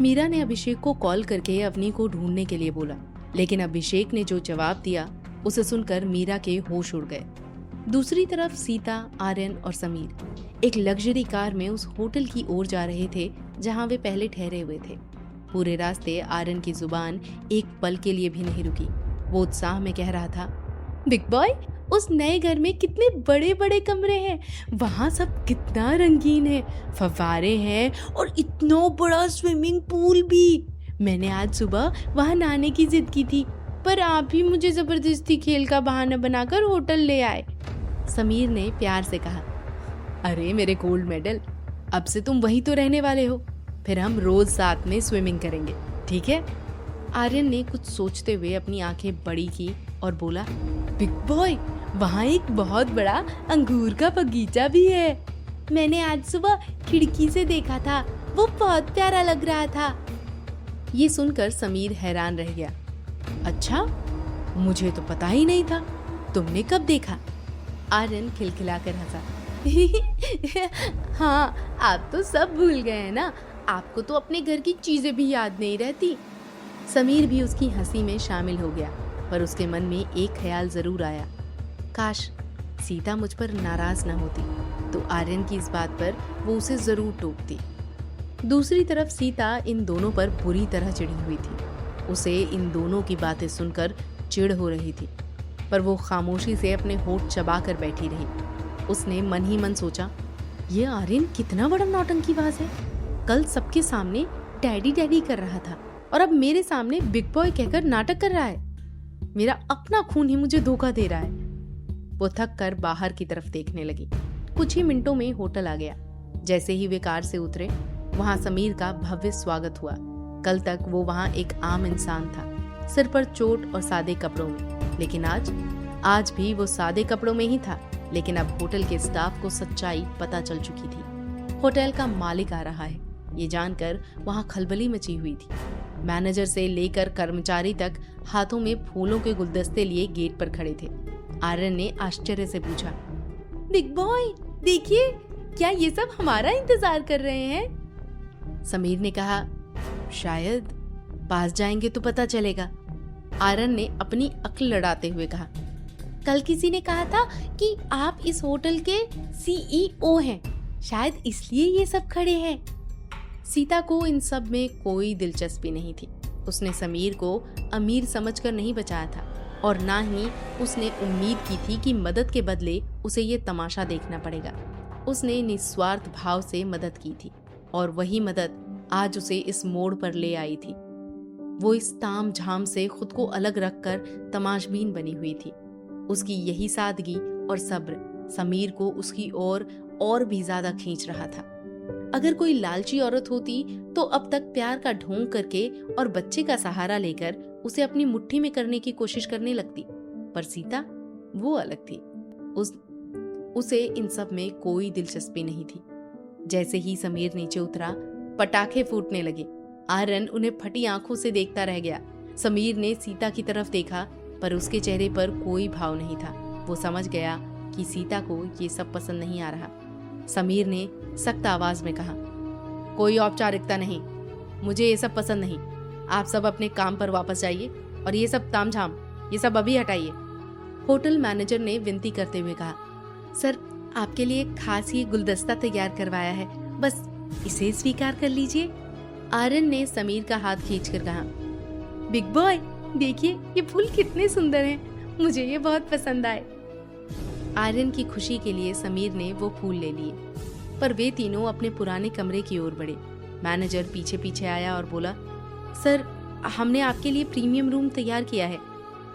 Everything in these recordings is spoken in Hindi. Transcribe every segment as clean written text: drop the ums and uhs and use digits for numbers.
मीरा ने अभिषेक को कॉल करके अवनी को ढूंढने के लिए बोला, लेकिन अभिषेक ने जो जवाब दिया उसे सुनकर मीरा के होश उड़ गए। दूसरी तरफ सीता, आर्यन और समीर एक लग्जरी कार में उस होटल की ओर जा रहे थे जहां वे पहले ठहरे हुए थे। पूरे रास्ते आर्यन की जुबान एक पल के लिए भी नहीं रुकी। वो उत्साह में कह रहा था, बिग बॉय, उस नए घर में कितने बड़े बड़े कमरे हैं, वहाँ सब कितना रंगीन है, फव्वारे हैं और इतना बड़ा स्विमिंग पूल भी। मैंने आज सुबह वहाँ नहाने की जिद की थी, पर आप ही मुझे जबरदस्ती खेल का बहाना बनाकर होटल ले आए। समीर ने प्यार से कहा, अरे मेरे गोल्ड मेडल, अब से तुम वहीं तो रहने वाले हो, फिर हम रोज साथ में स्विमिंग करेंगे, ठीक है? आर्यन ने कुछ सोचते हुए अपनी आंखें बड़ी की और बोला, बिग बॉय, वहाँ एक बहुत बड़ा अंगूर का बगीचा भी है। मैंने आज सुबह खिड़की से देखा था, वो बहुत प्यारा लग रहा था। ये सुनकर समीर हैरान रह गया। अच्छा, मुझे तो पता ही नहीं था, तुमने कब देखा? आर्यन खिलखिलाकर हंसा। हाँ, आप तो सब भूल गए हैं ना, आपको तो अपने घर की चीजें भी याद नहीं रहती। समीर भी उसकी हंसी में शामिल हो गया, पर उसके मन में एक ख्याल जरूर आया, काश सीता मुझ पर नाराज ना होती तो आर्यन की इस बात पर वो उसे जरूर टोकती। दूसरी तरफ सीता इन दोनों पर बुरी तरह चिढ़ी हुई थी। उसे इन दोनों की बातें सुनकर चिढ़ हो रही थी, पर वो खामोशी से अपने होठ चबा कर बैठी रही। उसने मन ही मन सोचा, ये आर्यन कितना बड़ा नौटंकीबाज है। कल सबके सामने डैडी डैडी कर रहा था और अब मेरे सामने बिग बॉय कहकर नाटक कर रहा है। मेरा अपना खून ही मुझे धोखा दे रहा है। वो थक कर बाहर की तरफ देखने लगी। कुछ ही मिनटों में होटल आ गया। जैसे ही वे कार से उतरे, वहां समीर का भव्य स्वागत हुआ। कल तक वो वहां एक आम इंसान था, सिर पर चोट और सादे कपड़ों में, लेकिन आज भी वो सादे कपड़ों में ही था। लेकिन अब होटल के स्टाफ को सच्चाई पता चल चुकी थी। होटल का मालिक आ रहा है, ये जानकर वहां खलबली मची हुई थी। मैनेजर से लेकर कर्मचारी तक हाथों में फूलों के गुलदस्ते लिए गेट पर खड़े थे। आर्यन ने आश्चर्य से पूछा, बिग बॉय, देखिए, क्या ये सब हमारा इंतजार कर रहे हैं? समीर ने कहा, शायद पास जाएंगे तो पता चलेगा। आर्यन ने अपनी अक्ल लड़ाते हुए कहा, कल किसी ने कहा था कि आप इस होटल के CEO हैं, शायद इसलिए ये सब खड़े हैं। सीता को इन सब में कोई दिलचस्पी नहीं थी। उसने समीर को अमीर समझकर नहीं बचाया था और ना ही उसने उम्मीद की थी कि मदद के बदले उसे ये तमाशा देखना पड़ेगा। उसने निस्वार्थ भाव से मदद की थी और वही मदद आज उसे इस मोड़ पर ले आई थी। वो इस ताम झाम से खुद को अलग रखकर तमाशबीन बनी हुई थी। उसकी यही सादगी और सब्र समीर को उसकी ओर और भी ज्यादा खींच रहा था। अगर कोई लालची औरत होती तो अब तक प्यार का ढोंग करके और बच्चे का सहारा लेकर उसे अपनी मुट्ठी में करने की कोशिश करने लगती, पर सीता वो अलग थी। उसे इन सब में कोई दिलचस्पी नहीं थी। जैसे ही समीर नीचे उतरा, पटाखे फूटने लगे। आर्यन उन्हें फटी आंखों से देखता रह गया। समीर ने सीता की तरफ देखा, पर उसके चेहरे पर कोई भाव नहीं था। वो समझ गया कि सीता को ये सब पसंद नहीं आ रहा। समीर ने सख्त आवाज में कहा, कोई औपचारिकता नहीं, मुझे ये सब पसंद नहीं। आप सब अपने काम पर वापस जाइए और ये सब तामझाम, ये सब अभी हटाइए। होटल मैनेजर ने विनती करते हुए कहा, सर, आपके लिए खास ये गुलदस्ता तैयार करवाया है, बस इसे स्वीकार कर लीजिए। आर्यन ने समीर का हाथ खींचकर कहा, बिग बॉय, देखिए ये फूल कितने सुंदर हैं, मुझे ये बहुत पसंद आए। आर्यन की खुशी के लिए समीर ने वो फूल ले लिए, पर वे तीनों अपने पुराने कमरे की ओर बढ़े। मैनेजर पीछे पीछे आया और बोला, सर, हमने आपके लिए प्रीमियम रूम तैयार किया है।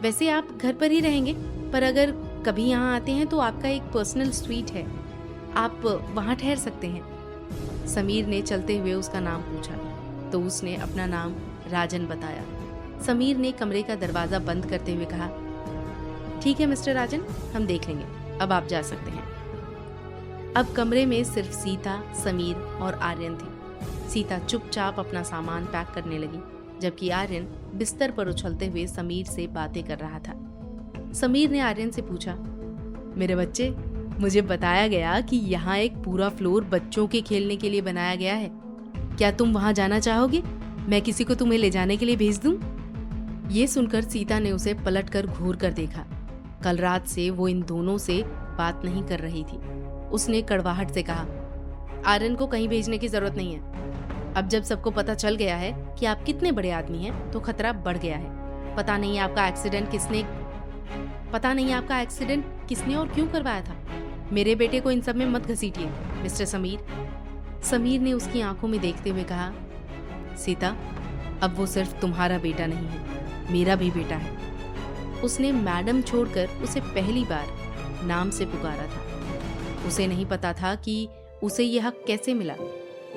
वैसे आप घर पर ही रहेंगे, पर अगर कभी यहाँ आते हैं तो आपका एक पर्सनल स्वीट है, आप वहाँ ठहर सकते हैं। समीर ने चलते हुए उसका नाम पूछा तो उसने अपना नाम राजन बताया। समीर ने कमरे का दरवाजा बंद करते हुए कहा, ठीक है मिस्टर राजन, हम देख लेंगे, अब आप जा सकते हैं। अब कमरे में सिर्फ सीता, समीर और आर्यन थे। सीता चुपचाप अपना सामान पैक करने लगी, जबकि आर्यन बिस्तर पर उछलते हुए समीर से बातें कर रहा था। समीर ने आर्यन से पूछा, मेरे बच्चे, मुझे बताया गया कि यहाँ एक पूरा फ्लोर बच्चों के खेलने के लिए बनाया गया है, क्या तुम वहाँ जाना चाहोगे? मैं किसी को तुम्हें ले जाने के लिए भेज दूं? ये सुनकर सीता ने उसे पलटकर घूर कर देखा। कल रात से वो इन दोनों से बात नहीं कर रही थी। उसने कड़वाहट से कहा, आर्यन को कहीं भेजने की जरूरत नहीं है। अब जब सबको पता चल गया है कि आप कितने बड़े आदमी हैं, तो खतरा बढ़ गया है। पता नहीं आपका एक्सीडेंट किसने और क्यों करवाया था। मेरे बेटे को इन सब में मत घसीटिए मिस्टर समीर। समीर ने उसकी आंखों में देखते हुए कहा, सीता, अब वो सिर्फ तुम्हारा बेटा नहीं है, मेरा भी बेटा है। उसने मैडम छोड़कर उसे पहली बार नाम से पुकारा था। उसे नहीं पता था कि उसे यह हक कैसे मिला,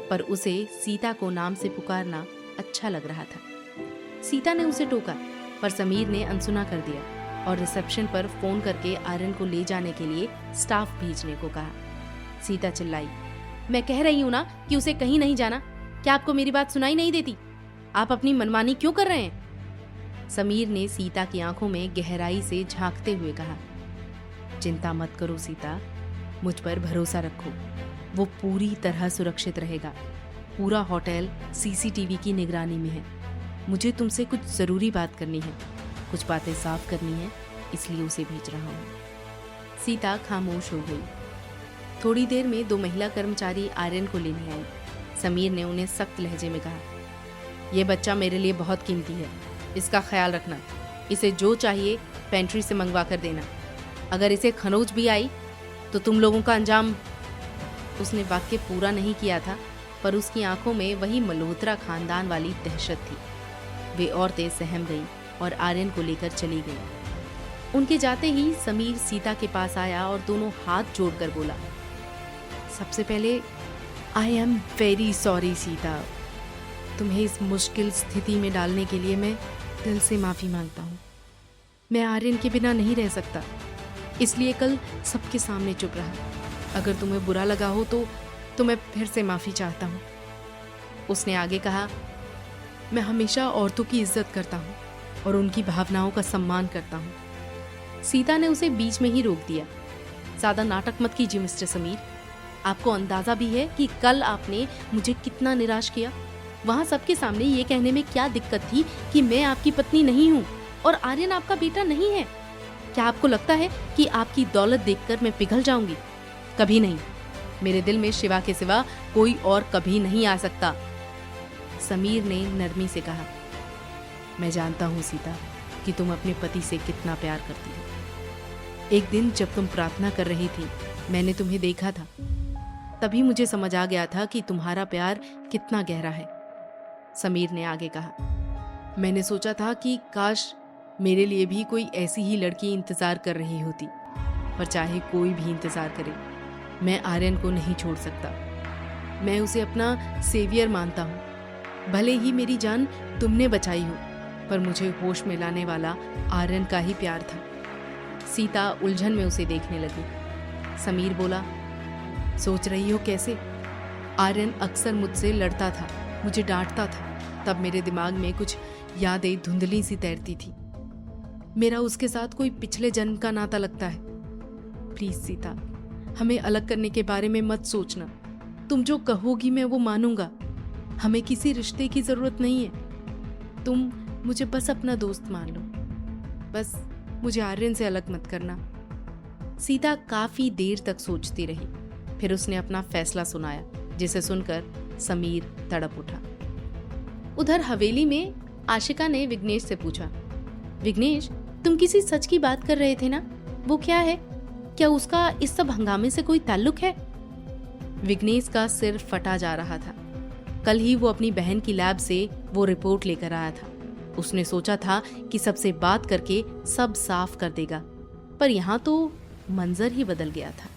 पर उसे सीता को नाम से पुकारना अच्छा लग रहा था। सीता ने उसे टोका, पर समीर ने अनसुना कर दिया और रिसेप्शन पर फोन करके आर्यन को ले जाने के लिए स्टाफ भेजने को कहा। सीता चिल्लाई, मैं कह रही हूं ना कि उसे कहीं नहीं जाना। क्या आपको मेरी बात सुनाई नहीं देती? आप अपनी मनमानी क्यों कर रहे हैं? समीर ने सीता की आंखों में गहराई से झांकते हुए कहा, चिंता मत करो सीता, मुझ पर भरोसा रखो, वो पूरी तरह सुरक्षित रहेगा। पूरा होटल सीसीटीवी की निगरानी में है। मुझे तुमसे कुछ जरूरी बात करनी है, कुछ बातें साफ करनी है, इसलिए उसे भेज रहा हूँ। सीता खामोश हो गई। थोड़ी देर में 2 महिला कर्मचारी आर्यन को लेने आई। समीर ने उन्हें सख्त लहजे में कहा, यह बच्चा मेरे लिए बहुत कीमती है, इसका ख्याल रखना। इसे जो चाहिए पेंट्री से मंगवा कर देना। अगर इसे खरोंच भी आई तो तुम लोगों का अंजाम। उसने वाक्य पूरा नहीं किया था, पर उसकी आंखों में वही मल्होत्रा खानदान वाली दहशत थी। वे औरतें सहम गईं और आर्यन को लेकर चली गईं। उनके जाते ही समीर सीता के पास आया और दोनों हाथ जोड़कर बोला, सबसे पहले I am very sorry Sita, तुम्हें इस मुश्किल स्थिति में डालने के लिए मैं दिल से माफ़ी मांगता हूँ। मैं आर्यन के बिना नहीं रह सकता, इसलिए कल सबके सामने चुप रहा। अगर तुम्हें बुरा लगा हो तो मैं फिर से माफ़ी चाहता हूँ। उसने आगे कहा, मैं हमेशा औरतों की इज्जत करता हूँ और उनकी भावनाओं का सम्मान करता हूँ। सीता ने उसे बीच में ही रोक दिया। ज़्यादा नाटक मत कीजिए मिस्टर समीर। आपको अंदाजा भी है कि कल आपने मुझे कितना निराश किया। वहाँ सबके सामने ये कहने में क्या दिक्कत थी कि मैं आपकी पत्नी नहीं हूँ और आर्यन आपका बेटा नहीं है। क्या आपको लगता है कि आपकी दौलत देखकर मैं पिघल जाऊंगी? कभी नहीं। मेरे दिल में शिवा के सिवा कोई और कभी नहीं आ सकता। समीर ने नरमी से कहा, मैं जानता हूँ सीता कि तुम अपने पति से कितना प्यार करती हो। एक दिन जब तुम प्रार्थना कर रही थी, मैंने तुम्हें देखा था। तभी मुझे समझ आ गया था कि तुम्हारा प्यार कितना गहरा है। समीर ने आगे कहा, मैंने सोचा था कि काश मेरे लिए भी कोई ऐसी ही लड़की इंतजार कर रही होती, पर चाहे कोई भी इंतजार करे, मैं आर्यन को नहीं छोड़ सकता। मैं उसे अपना सेवियर मानता हूँ। भले ही मेरी जान तुमने बचाई हो, पर मुझे होश में लाने वाला आर्यन का ही प्यार था। सीता उलझन में उसे देखने लगी। समीर बोला, सोच रही हो कैसे? आर्यन अक्सर मुझसे लड़ता था, मुझे डांटता था। तब मेरे दिमाग में कुछ यादें धुंधली सी तैरती थी। मेरा उसके साथ कोई पिछले जन्म का नाता लगता है। प्लीज सीता, हमें अलग करने के बारे में मत सोचना। तुम जो कहोगी मैं वो मानूंगा। हमें किसी रिश्ते की जरूरत नहीं है। तुम मुझे बस अपना दोस्त मान लो। बस मुझे आर्यन से अलग मत करना। सीता काफी देर तक सोचती रही। फिर उसने अपना फैसला सुनाया, जिसे सुनकर समीर तड़प उठा। उधर हवेली में आशिका ने विघ्नेश से पूछा, विघ्नेश, तुम किसी सच की बात कर रहे थे ना? वो क्या है? क्या उसका इस सब हंगामे से कोई ताल्लुक है? विघ्नेश का सिर फटा जा रहा था। कल ही वो अपनी बहन की लैब से वो रिपोर्ट लेकर आया था। उसने सोचा था कि सबसे बात करके सब साफ कर देगा, पर यहाँ तो मंजर ही बदल गया था।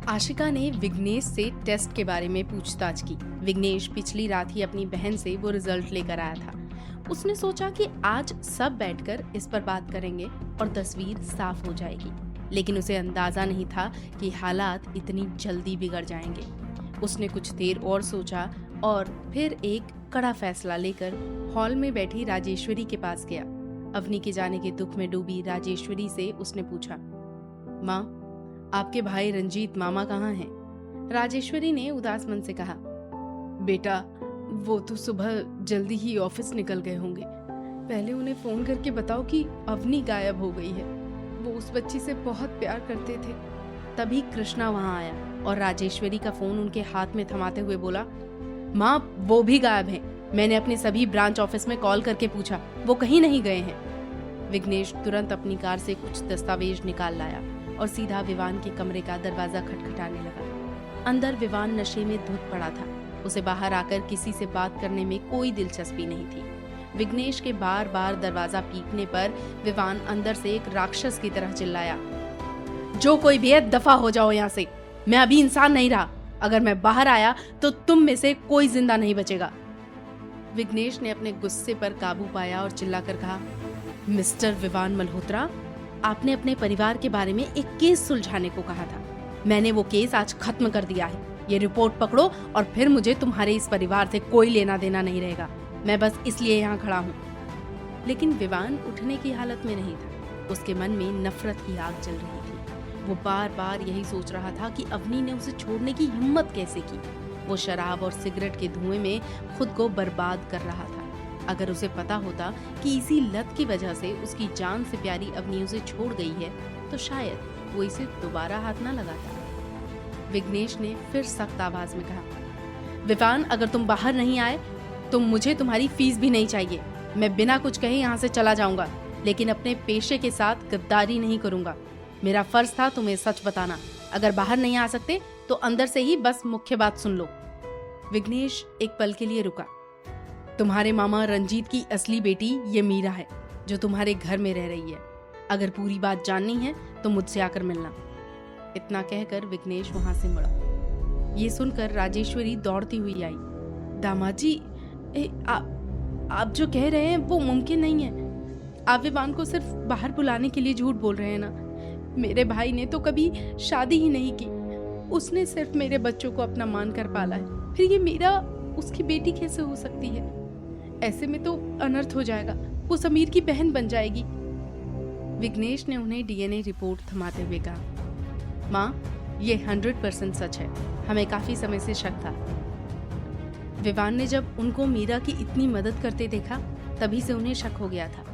आशिका ने विघ्नेश से टेस्ट के बारे में पूछताछ की। विघ्नेश पिछली रात ही अपनी बहन से वो रिजल्ट लेकर आया था। उसने सोचा कि आज सब बैठकर इस पर बात करेंगे और तस्वीर साफ हो जाएगी, लेकिन उसे अंदाजा नहीं था कि हालात इतनी जल्दी बिगड़ जाएंगे। उसने कुछ देर और सोचा और फिर एक कड़ा फैसला लेकर हॉल में बैठी राजेश्वरी के पास गया। अवनी के जाने के दुख में डूबी राजेश्वरी से उसने पूछा, माँ, आपके भाई रंजीत मामा कहाँ हैं? राजेश्वरी ने उदास मन से कहा, बेटा वो तो सुबह जल्दी ही ऑफिस निकल गए होंगे। पहले उन्हें फोन करके बताओ कि अवनी गायब हो गई है। वो उस बच्ची से बहुत प्यार करते थे। तभी कृष्णा वहां आया और राजेश्वरी का फोन उनके हाथ में थमाते हुए बोला, माँ वो भी गायब हैं। मैंने अपने सभी ब्रांच ऑफिस में कॉल करके पूछा, वो कहीं नहीं गए हैं। विघ्नेश तुरंत अपनी कार से कुछ दस्तावेज निकाल लाया और सीधा विवान के कमरे का दरवाजा खटखटाने लगा। अंदर विवान नशे में धुत पड़ा था। उसे बाहर आकर किसी से बात करने में कोई दिलचस्पी नहीं थी। विघ्नेश के बार बार दरवाजा पीटने पर विवान अंदर से एक राक्षस की तरह चिल्लाया, जो कोई भी है दफा हो जाओ यहाँ से। मैं अभी इंसान नहीं रहा। अगर मैं बाहर आया तो तुम में से कोई जिंदा नहीं बचेगा। विघ्नेश ने अपने गुस्से पर काबू पाया और चिल्लाकर कहा, मिस्टर विवान मल्होत्रा, आपने अपने परिवार के बारे में एक केस सुलझाने को कहा था। मैंने वो केस आज खत्म कर दिया है। ये रिपोर्ट पकड़ो और फिर मुझे तुम्हारे इस परिवार से कोई लेना देना नहीं रहेगा। मैं बस इसलिए यहाँ खड़ा हूँ। लेकिन विवान उठने की हालत में नहीं था। उसके मन में नफरत की आग जल रही थी। वो बार बार यही सोच रहा था कि अवनी ने उसे छोड़ने की हिम्मत कैसे की। वो शराब और सिगरेट के धुएं में खुद को बर्बाद कर रहा था। अगर उसे पता होता कि इसी लत की वजह से उसकी जान से प्यारी अवनी उसे छोड़ गई है तो शायद वो इसे दोबारा हाथ ना लगाता। विघ्नेश ने फिर सख्त आवाज में कहा, विवान अगर तुम बाहर नहीं आए तो मुझे तुम्हारी फीस भी नहीं चाहिए। मैं बिना कुछ कहे यहाँ से चला जाऊंगा, लेकिन अपने पेशे के साथ गद्दारी नहीं करूंगा। मेरा फर्ज था तुम्हें सच बताना। अगर बाहर नहीं आ सकते तो अंदर से ही बस मुख्य बात सुन लो। विघ्नेश एक पल के लिए रुका। तुम्हारे मामा रंजीत की असली बेटी ये मीरा है, जो तुम्हारे घर में रह रही है। अगर पूरी बात जाननी है तो मुझसे आकर मिलना। इतना कहकर विघ्नेश वहां से मुड़ा। ये सुनकर राजेश्वरी दौड़ती हुई आई। दामाद जी, आप जो कह रहे हैं वो मुमकिन नहीं है। आप विवान को सिर्फ बाहर बुलाने के लिए झूठ बोल रहे हैं ना। मेरे भाई ने तो कभी शादी ही नहीं की। उसने सिर्फ मेरे बच्चों को अपना मानकर पाला है। फिर ये मीरा उसकी बेटी कैसे हो सकती है? ऐसे में तो अनर्थ हो जाएगा। वो समीर की बहन बन जाएगी। विघ्नेश ने उन्हें डीएनए रिपोर्ट थमाते हुए कहा, माँ ये 100% सच है। हमें काफी समय से शक था। विवान ने जब उनको मीरा की इतनी मदद करते देखा तभी से उन्हें शक हो गया था।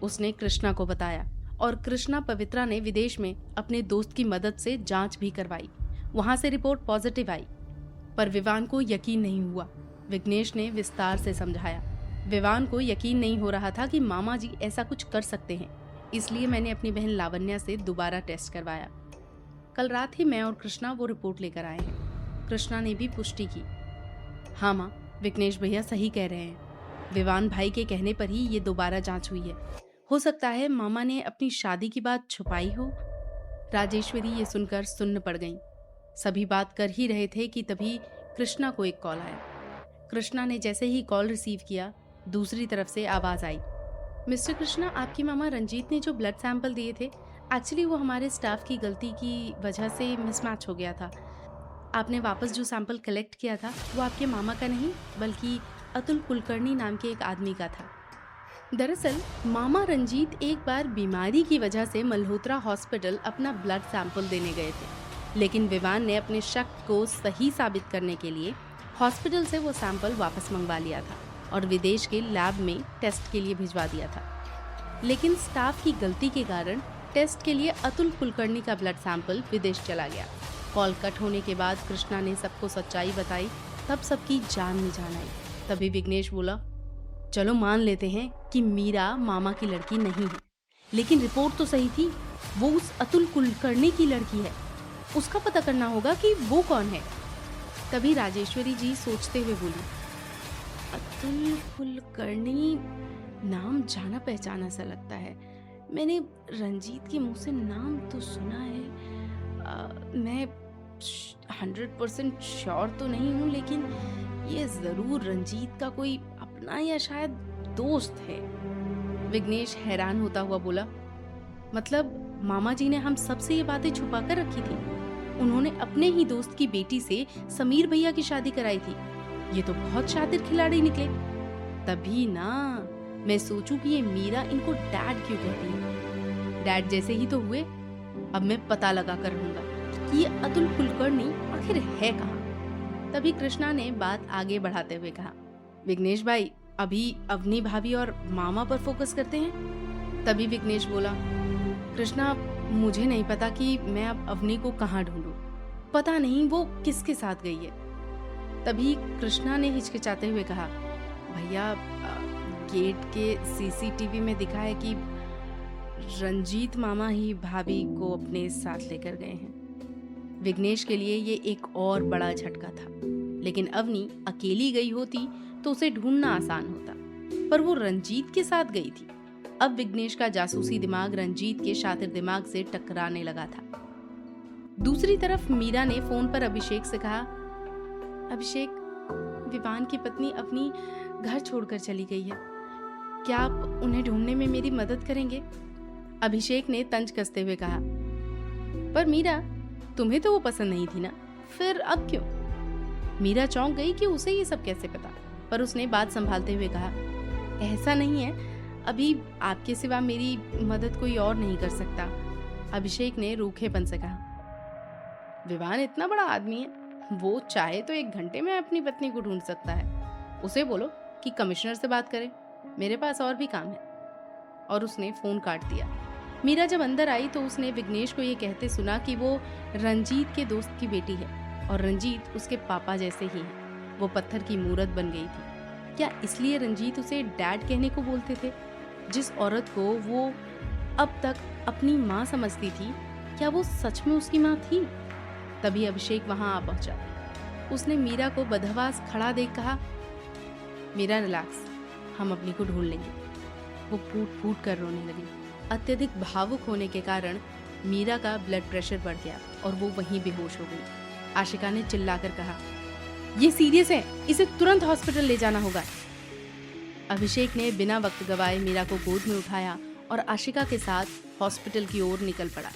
उसने कृष्णा को बताया और कृष्णा पवित्रा ने विदेश में अपने दोस्त की मदद से जांच भी करवाई। वहां से रिपोर्ट पॉजिटिव आई, पर विवान को यकीन नहीं हुआ। विघ्नेश ने विस्तार से समझाया। विवान को यकीन नहीं हो रहा था कि मामा जी ऐसा कुछ कर सकते हैं, इसलिए मैंने अपनी बहन लावण्या से दोबारा टेस्ट करवाया। कल रात ही मैं और कृष्णा वो रिपोर्ट लेकर आए हैं। कृष्णा ने भी पुष्टि की। हाँ माँ, विघ्नेश भैया सही कह रहे हैं। विवान भाई के कहने पर ही ये दोबारा जांच हुई है। हो सकता है मामा ने अपनी शादी की बात छुपाई हो। राजेश्वरी ये सुनकर सुन्न पड़ गईं। सभी बात कर ही रहे थे कि तभी कृष्णा को एक कॉल आया। कृष्णा ने जैसे ही कॉल रिसीव किया, दूसरी तरफ से आवाज आई, मिस्टर कृष्णा, आपकी मामा रंजीत ने जो ब्लड सैंपल दिए थे, एक्चुअली वो हमारे स्टाफ की गलती की वजह से मिसमैच हो गया था। आपने वापस जो सैंपल कलेक्ट किया था वो आपके मामा का नहीं बल्कि अतुल कुलकर्णी नाम के एक आदमी का था। दरअसल मामा रंजीत एक बार बीमारी की वजह से मल्होत्रा हॉस्पिटल अपना ब्लड सैंपल देने गए थे, लेकिन विवान ने अपने शक को सही साबित करने के लिए हॉस्पिटल से वो सैंपल वापस मंगवा लिया था और विदेश के लैब में टेस्ट के लिए भिजवा दिया था। लेकिन स्टाफ की गलती के कारण टेस्ट के लिए अतुल कुलकर्णी का ब्लड सैंपल विदेश चला गया। कॉल कट होने के बाद कृष्णा ने सबको सच्चाई बताई, तब सबकी जान में जान आई। तभी विघ्नेश बोला, चलो मान लेते हैं कि मीरा मामा की लड़की नहीं है, लेकिन रिपोर्ट तो सही थी। वो उस अतुल कुलकर्णी की लड़की है। उसका पता करना होगा कि वो कौन है। तभी राजेश्वरी जी सोचते हुए बोली, अतुल कुलकर्णी नाम जाना पहचाना सा लगता है। मैंने रंजीत के मुंह से नाम तो सुना है। मैं 100% श्योर तो नहीं हूँ, लेकिन ये जरूर रंजीत का कोई अपना या शायद दोस्त है। विघ्नेश हैरान होता हुआ बोला, मतलब मामा जी ने हम सबसे ये बातें छुपा कर रखी थी? उन्होंने अपने ही दोस्त की बेटी से समीर भैया की शादी कराई थी। ये तो बहुत शातिर खिलाड़ी निकले। तभी ना मैं सोचूं कि ये मीरा इनको डैड क्यों कहती है। डैड जैसे ही तो हुए। अब मैं पता लगा कर रहूंगा कि ये अतुल कुलकर्णी आखिर है कहाँ। तभी कृष्णा ने बात आगे बढ़ाते हुए कहा, विघ्नेश भाई, अभी अवनी भाभी और मामा पर फोकस करते हैं। तभी विघ्नेश बोला, कृष्णा, मुझे नहीं पता कि मैं अब अवनी को कहाँ ढूंढूं। पता नहीं वो किसके साथ गई है। तभी कृष्णा ने हिचकिचाते हुए कहा, भैया, गेट के सीसीटीवी में दिखा है कि रंजीत मामा ही भाभी को अपने साथ लेकर गए हैं। विघ्नेश के लिए ये एक और बड़ा झटका था। लेकिन अवनी अकेली गई होती तो उसे ढूंढना आसान होता, पर वो रंजीत के साथ गई थी। अब विघ्नेश का जासूसी दिमाग रंजीत के शातिर दिमाग से टकराने लगा था। दूसरी तरफ मीरा ने फोन पर अभिषेक से कहा, अभिषेक, विवान की पत्नी अपनी घर छोड़कर चली गई है। क्या आप उन्हें ढूंढने में मेरी मदद करेंगे? अभिषेक ने तंज कसते हुए कहा, पर मीरा, तुम्हें तो वो पसंद नहीं थी ना, फिर अब क्यों? मीरा चौंक गई कि उसे ये सब कैसे पता, पर उसने बात संभालते हुए कहा, ऐसा नहीं है, अभी आपके सिवा मेरी मदद कोई और नहीं कर सकता। अभिषेक ने रूखेपन से कहा, विवान इतना बड़ा आदमी है, वो चाहे तो 1 घंटे में अपनी पत्नी को ढूंढ सकता है। उसे बोलो कि कमिश्नर से बात करे, मेरे पास और भी काम है। और उसने फोन काट दिया। मीरा जब अंदर आई तो उसने विघ्नेश को ये कहते सुना कि वो रंजीत के दोस्त की बेटी है और रंजीत उसके पापा जैसे ही है। वो पत्थर की मूरत बन गई थी। क्या इसलिए रंजीत उसे डैड कहने को बोलते थे? जिस औरत को वो अब तक अपनी माँ समझती थी, क्या वो सच में उसकी माँ थी? तभी अभिषेक वहां आ पहुंचा। उसने मीरा को बदहवास खड़ा देख कहा, मीरा रिलैक्स, हम अपनी को ढूंढ लेंगे। वो फूट फूट कर रोने लगी। अत्यधिक भावुक होने के कारण मीरा का ब्लड प्रेशर बढ़ गया और वो वहीं बेहोश हो गई। आशिका ने चिल्लाकर कहा, ये सीरियस है, इसे तुरंत हॉस्पिटल ले जाना होगा। अभिषेक ने बिना वक्त गवाए मीरा को गोद में उठाया और आशिका के साथ हॉस्पिटल की ओर निकल पड़ा।